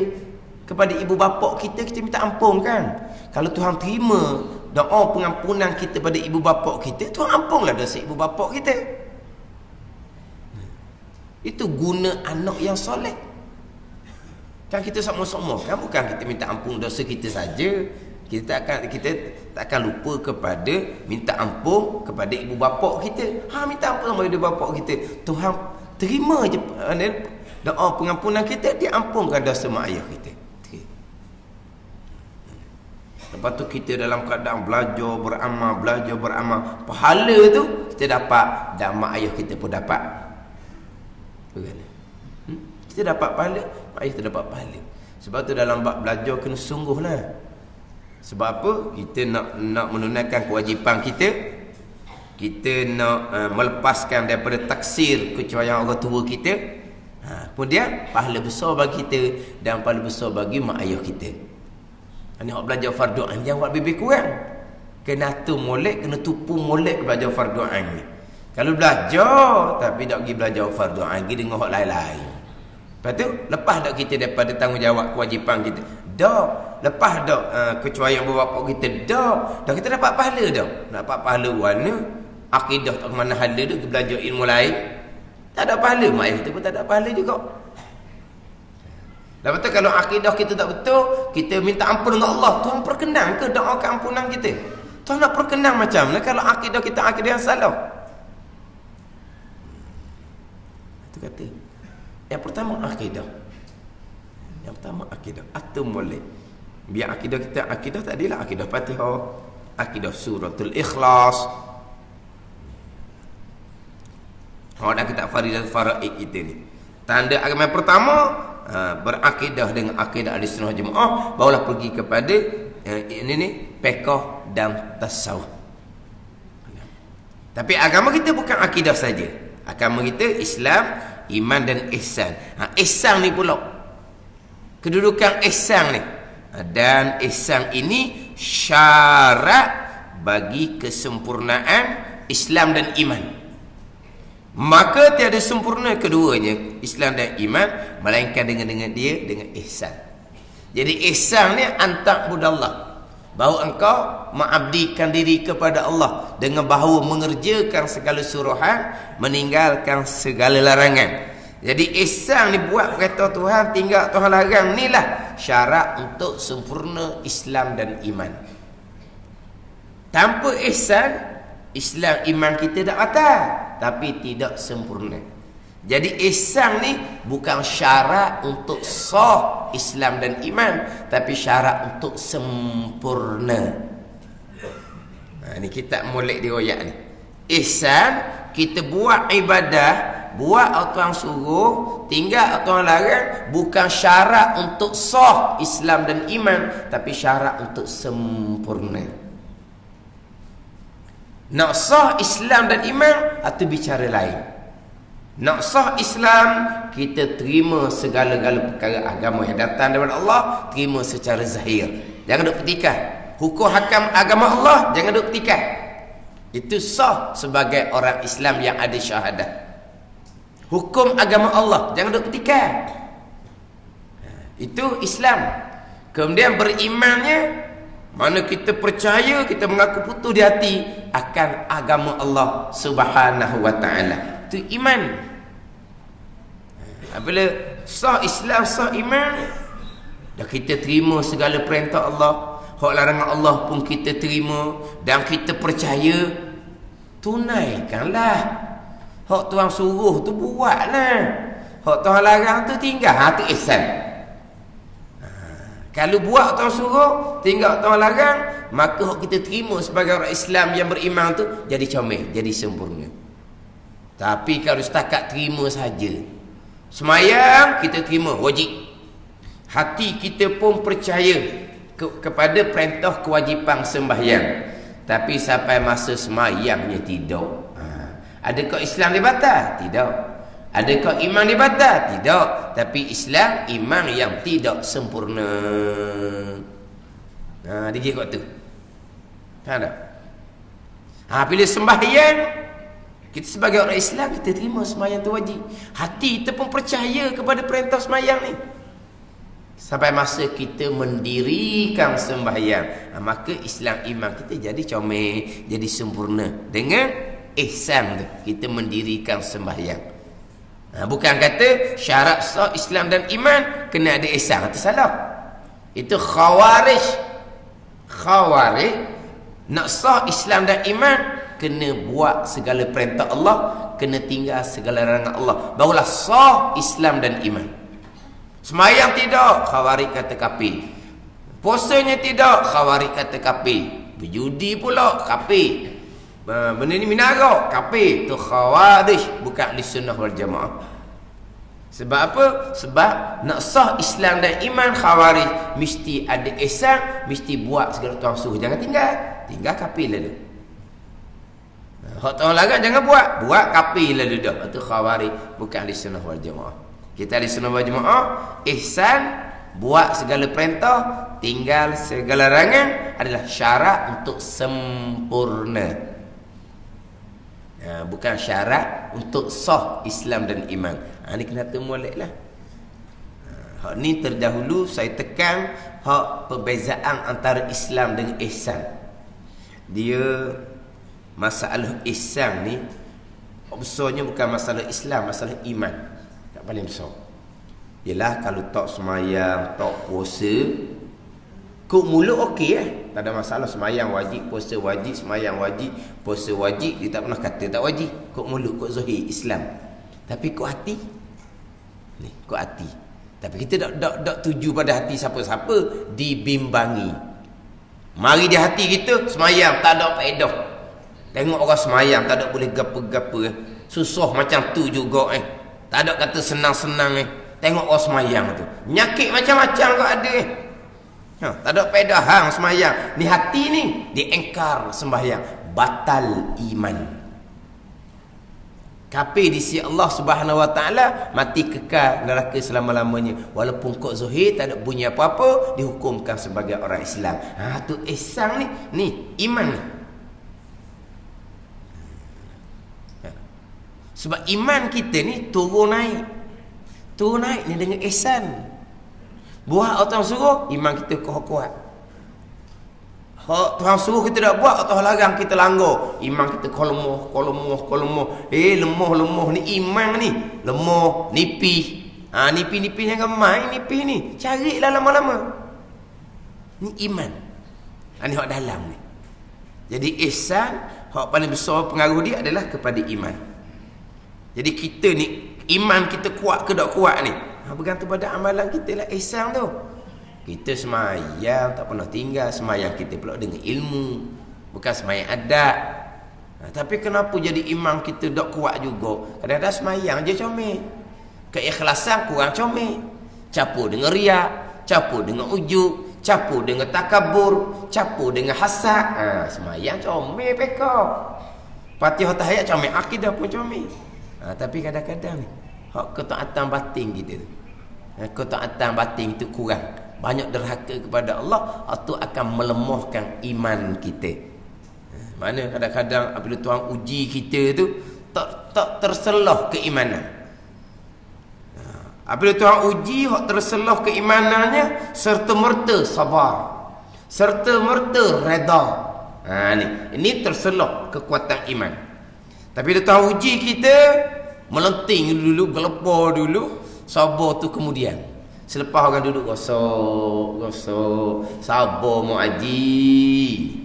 [SPEAKER 1] Kepada ibu bapa kita minta ampun kan. Kalau Tuhan terima doa pengampunan kita pada ibu bapa kita, Tuhan ampunlah dosa ibu bapa kita. Itu guna anak yang soleh. Kan kita sama-sama kan, bukan kita minta ampun dosa kita saja. Kita takkan lupa kepada minta ampun kepada ibu bapa kita. Minta ampun kepada ibu bapa kita. Tuhan terima je doa pengampunan kita, dia ampunkan dosa mak ayah kita. Lepas tu kita dalam keadaan belajar beramal, pahala tu kita dapat dan mak ayah kita pun dapat. Bukan? Kita dapat pahala, mak ayah kita dapat pahala. Sebab tu dalam bab belajar kena sungguhlah. Sebab apa? Kita nak menunaikan kewajipan kita. Kita nak melepaskan daripada taksir kecuaian orang tua kita. Kemudian pahala besar bagi kita dan pahala besar bagi mak ayah kita. Ini orang belajar fardu ain jangan buat lebih kurang. Kena tu molek, kena tupu molek belajar fardu ain ni. Kalau belajar tapi tak pergi belajar fardu ain, pergi dengar hak lain-lain. Lepas tu lepas tak kita daripada tanggungjawab kewajipan kita? Dah. Lepas dah kecuaian bapa kita? Dah. Dah kita dapat pahala dah. Dapat pahala warna akidah tak mana hala tu, kita belajar ilmu lain tak ada pahala, mak ayah kita pun tak ada pahala juga. Lepas tu kalau akidah kita tak betul, kita minta ampun dengan Allah, Tuhan perkenan ke doa keampunan kita? Tuhan nak perkenan macam mana kalau akidah kita akidah yang salah? Itu kata yang pertama akidah. Yang pertama akidah. Atau boleh biar akidah kita akidah tadilah akidah Fatihah, akidah suratul Ikhlas. Dan kita faridah faraid kita ni. Tanda agama yang pertama, berakidah dengan akidah Ahlussunnah Jamaah, barulah pergi kepada ini fiqh dan tasawuf. Tapi agama kita bukan akidah saja. Agama kita Islam, iman dan ihsan. Ihsan ni pula, kedudukan ihsan ni. Dan ihsan ini syarat bagi kesempurnaan Islam dan iman. Maka tiada sempurna keduanya, Islam dan iman, melainkan dengan dia dengan ihsan. Jadi ihsan ni antak budallah, bahawa engkau mengabdikan diri kepada Allah dengan bahawa mengerjakan segala suruhan, meninggalkan segala larangan. Jadi ihsan ni buat perintah Tuhan, tinggal Tuhan larang, inilah syarat untuk sempurna Islam dan iman. Tanpa ihsan, Islam iman kita tak batal, tapi tidak sempurna. Jadi ihsan ni bukan syarat untuk sah Islam dan iman, tapi syarat untuk sempurna. Ni kita molek diriwayat ni. Ihsan, kita buat ibadah, buat Tuhan suruh, tinggal Tuhan larang, bukan syarat untuk sah Islam dan iman, tapi syarat untuk sempurna. Nak sah Islam dan iman, itu bicara lain. Nak sah Islam, kita terima segala-gala perkara agama yang datang daripada Allah, terima secara zahir. Jangan duk petikai. Hukum hakam agama Allah, jangan duk petikai. Itu sah sebagai orang Islam yang ada syahadah. Hukum agama Allah, jangan duk petikai. Itu Islam. Kemudian berimannya, mana kita percaya, kita mengaku putus di hati akan agama Allah Subhanahu wa ta'ala. Itu iman. Bila sah Islam, sah iman, dah kita terima segala perintah Allah, hak larangan Allah pun kita terima, dan kita percaya, tunaikanlah. Hak Tuhan suruh tu buatlah, hak Tuhan larang tu tinggal. Itu ihsan. Kalau buat Tuhan suruh, tinggal Tuhan larang, maka hak kita terima sebagai orang Islam yang beriman tu jadi comel, jadi sempurna. Tapi kalau setakat terima saja, semayang kita terima wajib, hati kita pun percaya kepada perintah kewajipan sembahyang, tapi sampai masa semayangnya tidak. Adakah Islam dibatal? Tidak. Adakah iman dibatal? Tidak. Tapi Islam, iman yang tidak sempurna. Dia kot tu. Faham tak? Bila sembahyang, kita sebagai orang Islam, kita terima sembahyang tu wajib. Hati kita pun percaya kepada perintah sembahyang ni. Sampai masa kita mendirikan sembahyang, maka Islam iman kita jadi comel, jadi sempurna. Dengan ihsan tu, kita mendirikan sembahyang. Bukan kata syarat sah Islam dan iman kena ada ihsan. Itu salah. Itu khawarij. Khawarij nak sah Islam dan iman, kena buat segala perintah Allah, kena tinggal segala larangan Allah, barulah sah Islam dan iman. Semayang tidak, khawarij kata kafir. Puasanya tidak, khawarij kata kafir. Berjudi pula, kafir. Benda ni minara, kafir. Tu khawarij, bukan ahli sunnah wal jamaah. Sebab apa? Sebab nak sah Islam dan iman, khawarij mesti ada ihsan, mesti buat segala Tuhan suruh. Jangan tinggal, tinggal kafir lalu. Hak Tuhan larang jangan buat, buat kafir lalu dah. Itu khawarij, bukan ahli sunnah wal jamaah. Kita ahli sunnah wal jamaah, ihsan, buat segala perintah, tinggal segala larangan adalah syarat untuk sempurna. Bukan syarat untuk sah Islam dan iman. Ni kena termolek lah. Hak ni terdahulu saya tekan hak perbezaan antara Islam dengan ihsan. Dia masalah ihsan ni besarnya bukan masalah Islam, masalah iman. Tak paling besar. Yalah kalau tak semayang, tak puasa, kok mulut okey tak ada masalah. Semayang wajib, puasa wajib, semayang wajib, puasa wajib, dia tak pernah kata tak wajib. Kok mulut, kok zahir Islam. Tapi kok hati ni, kok hati. Tapi kita tak tuju pada hati siapa-siapa, dibimbangi. Mari di hati kita semayang tak ada faedah. Tengok orang semayang tak ada boleh gapa-gapa, susah macam tu juga tak ada kata senang-senang Tengok orang semayang tu, nyakit macam-macam kau ada tak ada faedah hang semayang. Ni hati ni diengkar sembahyang, batal iman. Kafir di sisi Allah Subhanahu wa taala, mati kekal neraka selama-lamanya. Walaupun kok zahir tak ada bunyi apa-apa, dihukumkan sebagai orang Islam. Tu ihsan ni iman ni. Sebab iman kita ni turun naik. Turun naik ni dengan ihsan. Buat orang suruh, iman kita kuat. Hak Tuhan suruh kita tak buat, Tuhan larang kita langgar. Iman kita lemah. Lemah ni iman ni. Lemah, nipih. Nipih jangan main nipih ni. Carilah lama-lama. Ni iman. Ni hak dalam ni. Jadi ihsan, hak paling besar pengaruh dia adalah kepada iman. Jadi kita ni, iman kita kuat ke tak kuat ni, bergantung pada amalan kita lah ihsan tu. Kita semayang tak pernah tinggal, semayang kita pula dengan ilmu, bukan semayang adat. Tapi kenapa jadi iman kita tak kuat juga? Kadang-kadang semayang je comel, keikhlasan kurang comel, campur dengan riak, campur dengan ujub, campur dengan takabur, campur dengan hasad. Semayang comel pekak, Fatihah tahiyat comel, akidah pun comel. Tapi kadang-kadang ni hak ketaatan batin kita tu, ketaatan batin itu kurang, banyak derhaka kepada Allah, itu akan melemahkan iman kita. Mana kadang-kadang apabila Tuhan uji kita tu tak terselah keimanan. Apabila Tuhan uji, hak terselah keimanannya serta merta sabar, serta merta redha. Ini terselah kekuatan iman. Tapi bila Tuhan uji kita, melenting dulu, gelepar dulu, sabar tu kemudian. Selepas orang duduk gosok, sabar mak haji.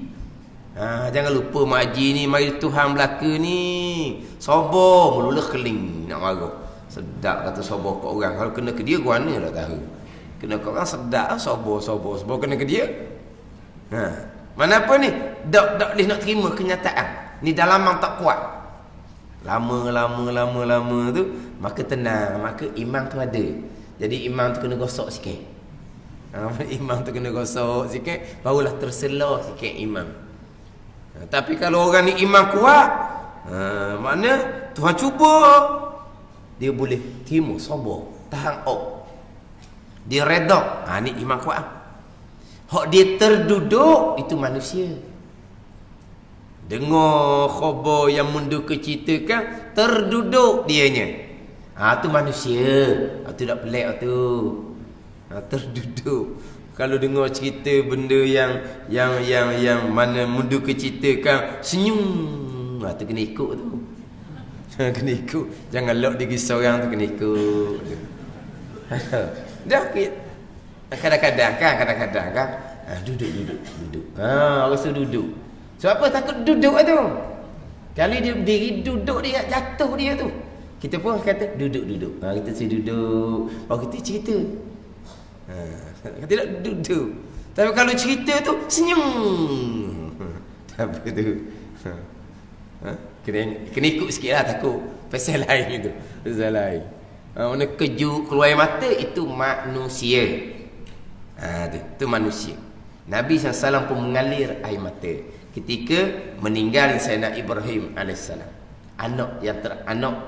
[SPEAKER 1] Jangan lupa mak haji ni mari Tuhan belaka ni. Sabar, mula keling nak marah. Sedap kata sabar kat orang. Kalau kena ke dia guana tak tahu. Kena kat orang sedap sabar kena ke dia. Mana apa ni? Tak boleh nak terima kenyataan. Ni dalaman tak kuat. Lama tu maka tenang, maka iman tu ada. Jadi iman tu kena gosok sikit. Iman tu kena gosok sikit, barulah tersela sikit iman. Tapi kalau orang ni iman kuat, makna Tuhan cuba, dia boleh terima, sabar, tahan dia redha. Ni iman kuat. Hak dia terduduk, itu manusia. Dengar khabar yang menduka-citakan, terduduk dianya. Tu manusia. Tu tak pelik tu. Terduduk. Kalau dengar cerita benda yang mana menduka-citakan, senyum. Tu kena ikut tu. Kena ikut. Jangan lock diri seorang tu, kena ikut. Dah kadang-kadang kan. Duduk. Rasa duduk. Sebab apa takut duduk tu? Kali dia berdiri duduk, dia jatuh dia tu. Kita pun kata duduk. Kita duduk. Baru kita cerita. Kita tak duduk. Tapi kalau cerita tu senyum. Apa tu? Kena ikut sikit lah, takut pasal lain tu. Pasal lain. Mana kejut keluar air mata, itu manusia. Tu manusia. Nabi SAW pun mengalir air mata ketika meninggal Sayyidina Ibrahim AS. Anak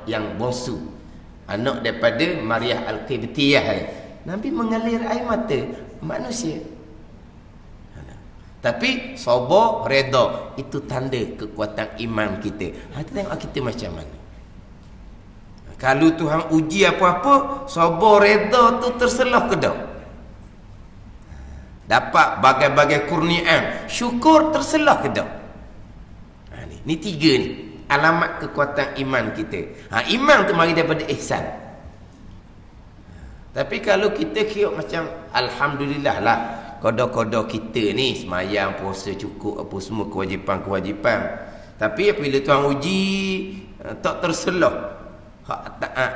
[SPEAKER 1] yang bongsu, anak daripada Maryah Al-Qibtiyah. Nabi mengalir air mata, manusia. Tapi sabar, redha, itu tanda kekuatan iman kita. Kita tengok kita macam mana. Kalau Tuhan uji apa-apa, sabar, redha tu terselah ke tak? Dapat bagai-bagai kurniaan, syukur, terselah ke tak? Ni tiga ni alamat kekuatan iman kita. Iman tu mari daripada ihsan. Tapi kalau kita kira macam alhamdulillah lah, kodoh-kodoh kita ni semayang, puasa cukup, apa semua kewajipan. Tapi apabila Tuhan uji, tak terselah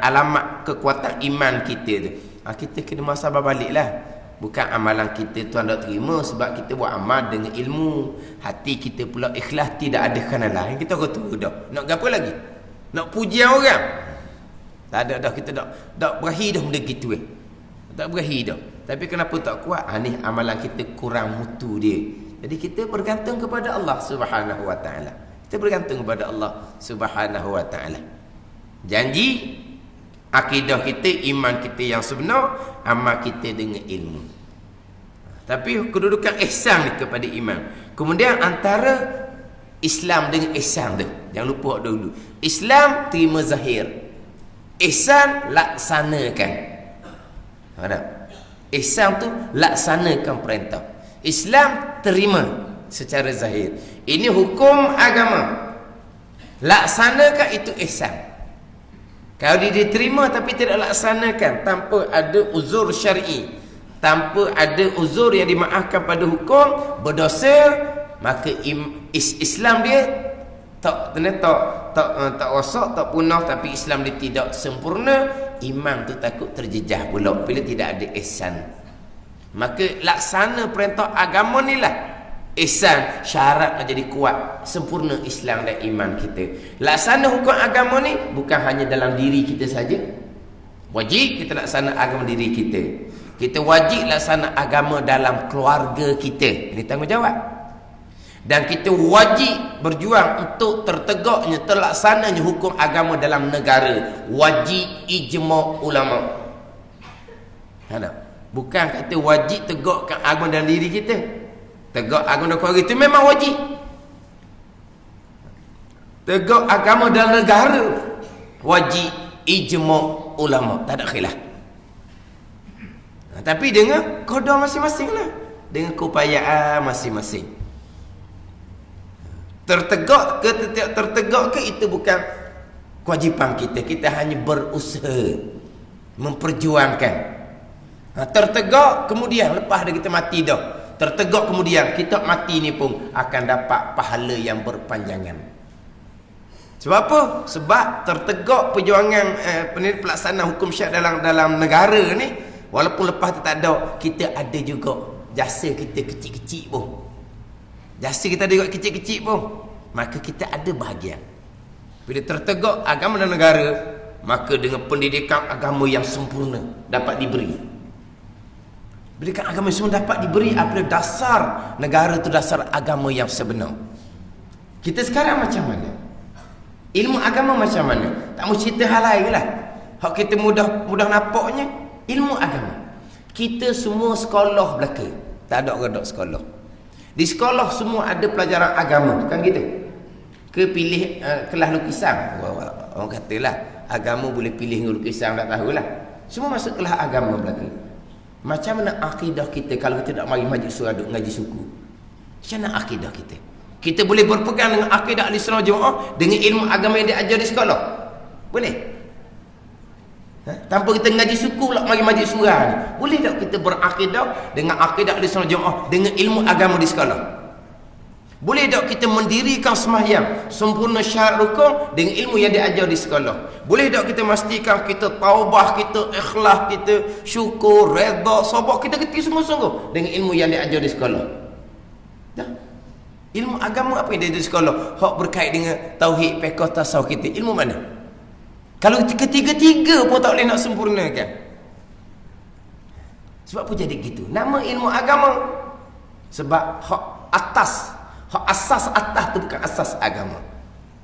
[SPEAKER 1] alamat kekuatan iman kita tu, kita kena muhasabah balik lah. Bukan amalan kita Tuhan tak terima sebab kita buat amal dengan ilmu. Hati kita pula ikhlas, tidak ada kerana lain. Kita kata dah, nak apa lagi? Nak pujian orang? Tak ada dah, kita tak berahi dah benda gitu. Tak berahi dah. Tapi kenapa tak kuat? Ni amalan kita kurang mutu dia. Jadi kita bergantung kepada Allah Subhanahu Wa Taala. Kita bergantung kepada Allah Subhanahu Wa Taala. Janji akidah kita, iman kita yang sebenar, amal kita dengan ilmu. Tapi kedudukan ihsan ni kepada iman. Kemudian antara Islam dengan ihsan tu, jangan lupa dulu. Islam terima zahir, ihsan laksanakan. Ihsan tu laksanakan perintah. Islam terima secara zahir. Ini hukum agama. Laksanakan itu ihsan. Kalau dia diterima tapi tidak laksanakan tanpa ada uzur syar'i, tanpa ada uzur yang dimaafkan pada hukum, berdosa, maka Islam dia tak rosak, tak punah, tapi Islam dia tidak sempurna. Imam tu takut terjejah pula bila tidak ada ihsan. Maka laksana perintah agama ni lah ihsan, syarat nak jadi kuat, sempurna Islam dan iman kita. Laksana hukum agama ni bukan hanya dalam diri kita saja. Wajib kita laksana agama diri kita. Kita wajib laksana agama dalam keluarga kita. Ini tanggungjawab. Dan kita wajib berjuang untuk tertegaknya, terlaksananya hukum agama dalam negara. Wajib ijma' ulama. Bukan kata wajib tegakkan agama dalam diri kita. Tegak agama dalam keluarga itu memang wajib. Tegak agama dalam negara wajib ijma' ulama, tak ada khilaf. Tapi dengan qada masing-masing lah, dengan keupayaan masing-masing. Tertegak ke tidak tertegak ke itu bukan kewajipan kita. Kita hanya berusaha memperjuangkan. Tertegak kemudian lepas dah kita mati dah, tertegak kemudian kita mati ni pun akan dapat pahala yang berpanjangan. Sebab apa? Sebab tertegak perjuangan pelaksanaan hukum syiar dalam negara ni, walaupun lepas tu tak ada, kita ada juga jasa kita kecil-kecil pun. Jasa kita ada juga kecil-kecil pun, maka kita ada bahagian. Bila tertegak agama dan negara, maka dengan pendidikan agama yang sempurna dapat diberi. Pendidikan agama yang sempurna dapat diberi apabila dasar negara itu dasar agama yang sebenar. Kita sekarang macam mana? Ilmu agama macam mana? Tak mau cerita hal lain lah. Hak kita mudah nampaknya ilmu agama. Kita semua sekolah belaka, tak ada orang dok sekolah. Di sekolah semua ada pelajaran agama, kan gitu? Ke pilih kelas lukisan. Orang katalah agama boleh pilih lukisan, tak tahulah. Semua masuk kelas agama belaka. Macam mana akidah kita kalau kita nak mari majlis surah duk ngaji suku? Macam mana akidah kita? Kita boleh berpegang dengan akidah Ahlussunnah Jamaah dengan ilmu agama yang diajar di sekolah? Boleh? Tanpa kita ngaji suku pula mari majlis surah ni. Boleh tak kita berakidah dengan akidah Ahlussunnah Jamaah dengan ilmu agama di sekolah? Boleh tak kita mendirikan sembahyang sempurna syarat rukun dengan ilmu yang diajar di sekolah? Boleh tak kita memastikan kita taubah, kita ikhlas, kita syukur, redha, sabar, kita kerti sungguh-sungguh dengan ilmu yang diajar di sekolah? Dah. Ilmu agama apa yang diajar di sekolah? Hak berkait dengan tauhid, fiqh, tasawuf kita. Ilmu mana? Kalau ketiga-tiga pun tak boleh nak sempurnakan. Sebab apa jadi gitu? Nama ilmu agama. Sebab hak atas, hak asas atas tu bukan asas agama.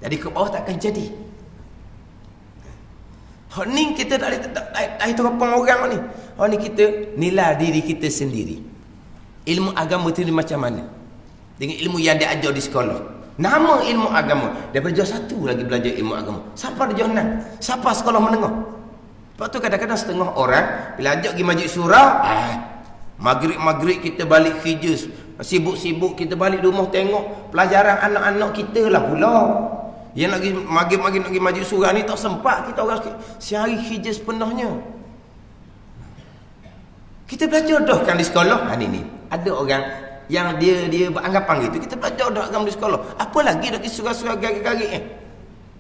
[SPEAKER 1] Jadi ke bawah tak akan jadi. Hak ni kita tak boleh terapang orang ni. Hak ni kita nilai diri kita sendiri. Ilmu agama tu macam mana? Dengan ilmu yang diajar di sekolah. Nama ilmu agama. Daripada jauh satu lagi belajar ilmu agama. Siapa ada jauh enam? Siapa sekolah menengah? Sebab tu kadang-kadang setengah orang bila ajak pergi majlis surah, maghrib kita balik kerja, sibuk-sibuk kita balik rumah tengok pelajaran anak-anak kita lah pula. Yang lagi maghrib-maghrib nak pergi majlis surah ni tak sempat kita orang sehari kerja sepenuhnya. Kita belajar dah kan di sekolah. Ni ada orang yang dia beranggapan gitu, kita belajar dah agama di sekolah, apa lagi dah pergi surah-surah garik-garik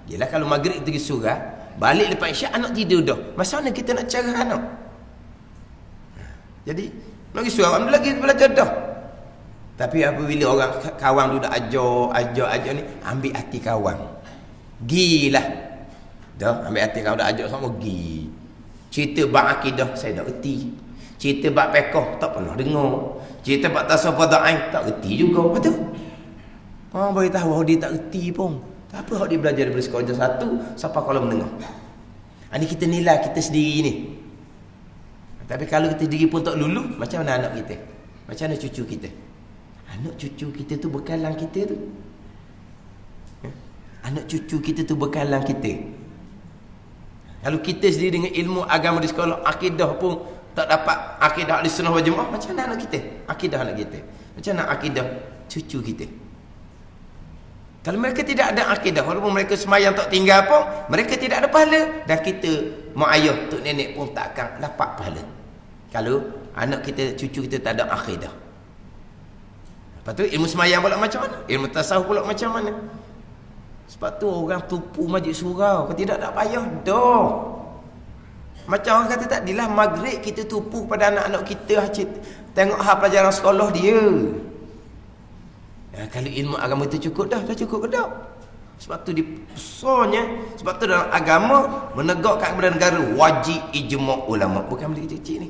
[SPEAKER 1] Yelah kalau maghrib pergi surah, balik lepas isyak anak tidur dah, macam mana kita nak cara anak? Jadi nak pergi surah ambil lagi belajar dah. Tapi apabila orang kawan tu dah ajar ni, ambil hati kawan, gilah dah, ambil hati kawan dah ajar sama, gi cerita bab akidah saya dah erti, cerita bab fiqh tak pernah dengar, cerita bab tasawuf fardhu tak reti juga. Betul? Bagi tahu dia tak reti pun. Tak apa hak dia belajar daripada sekolah jam 1 sampai kalau menengah. Ini kita nilai kita sendiri ni. Tapi kalau kita sendiri pun tak lulu, macam mana anak kita? Macam mana cucu kita? Anak cucu kita tu bekalan kita tu. Anak cucu kita tu bekalan kita. Kalau kita sendiri dengan ilmu agama di sekolah, akidah pun tak dapat akidah Ahlussunnah wal Jamaah, macam mana anak kita? Akidah anak kita. Macam mana akidah cucu kita. Kalau mereka tidak ada akidah, walaupun mereka semayang tak tinggal pun, mereka tidak ada pahala. Dan kita, mak ayah, tok nenek pun takkan dapat pahala kalau anak kita, cucu kita tak ada akidah. Lepas tu ilmu semayang pula macam mana? Ilmu tasawuf pula macam mana? Sebab tu orang tupu majlis surau, kau tidak nak payah dah. Macam orang kata tadilah, maghrib kita tupu pada anak-anak kita, tengok hal pelajaran sekolah dia. Kalau ilmu agama itu cukup dah cukup dah. Sebab tu besarnya, sebab tu dalam agama menegakkan kepada negara wajib ijma' ulama. Bukan benda kecil ni.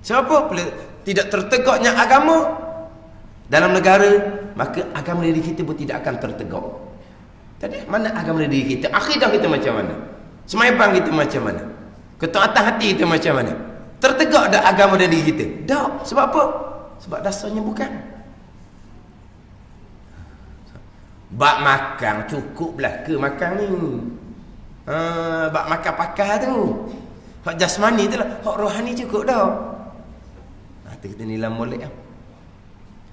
[SPEAKER 1] Sebab apa? Bila tidak tertegaknya agama dalam negara, maka agama diri kita pun tidak akan tertegak. Tadi mana agama diri kita? Akidah kita macam mana? Sembahyang kita macam mana? Ketaatan hati kita macam mana? Tertegak dah agama diri kita? Tak. Sebab apa? Sebab dasarnya bukan. Bak makan cukup belah ke makan ni. Bak makan pakar tu. Hak jasmani tu lah. Hak rohani cukup dah. Kita nilai molek lah.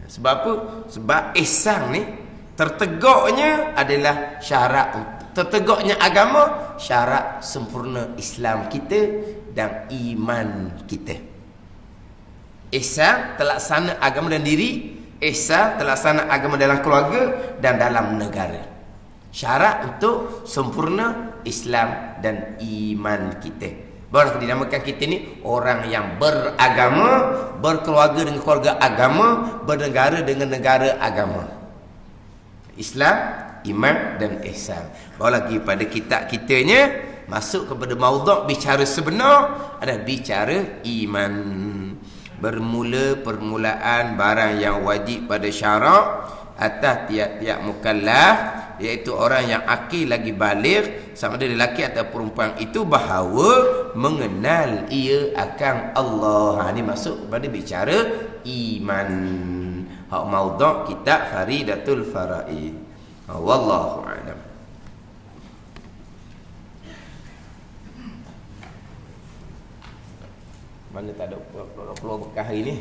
[SPEAKER 1] Sebab apa? Sebab ihsan ni tertegaknya adalah syarat, tertegaknya agama syarat sempurna Islam kita dan iman kita. Ihsan terlaksana agama dan diri, ihsan terlaksana agama dalam keluarga dan dalam negara. Syarat untuk sempurna Islam dan iman kita. Baru dinamakan kita ni orang yang beragama, berkeluarga dengan keluarga agama, bernegara dengan negara agama. Islam, iman dan ihsan. Baru lagi pada kitab kitanya masuk kepada maudhu' bicara sebenar adalah bicara iman. Bermula permulaan barang yang wajib pada syarak atas tiap-tiap mukallaf, iaitu orang yang akil lagi baligh, sama ada lelaki atau perempuan itu, bahawa mengenal ia akan Allah. Ini masuk kepada bicara iman. Hak maudhu' kitab Faridatul Faraid. Wallahu a'lam. Mana tak ada peluang bekah hari ni.